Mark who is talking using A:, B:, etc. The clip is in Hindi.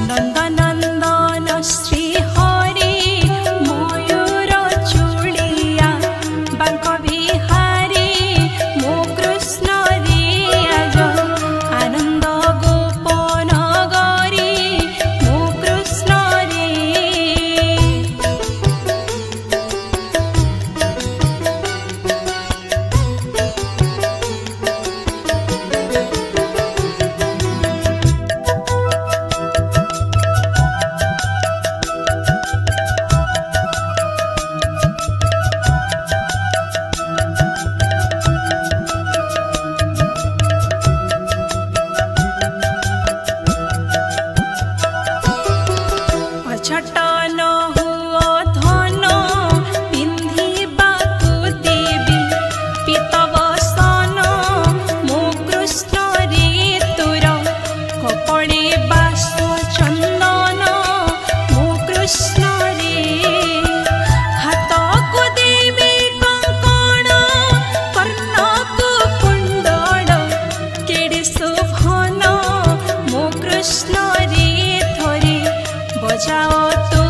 A: नंदनंदन श्री हरि मयूर चूड़िया बांक बिहारी मो कृष्ण रे आज आनंद गोपन गरी मो कृष्ण रे। अछटन हुओ धन पिंधिबाकु देवी पीतवसन मो कृष्ण रे तोर कपड़े बास चंदन मो कृष्ण रे। हाथकु देवी कंकण कर्णकु कुंडल केड़े शोभन मो कृष्ण रे थोरे बजाओ तो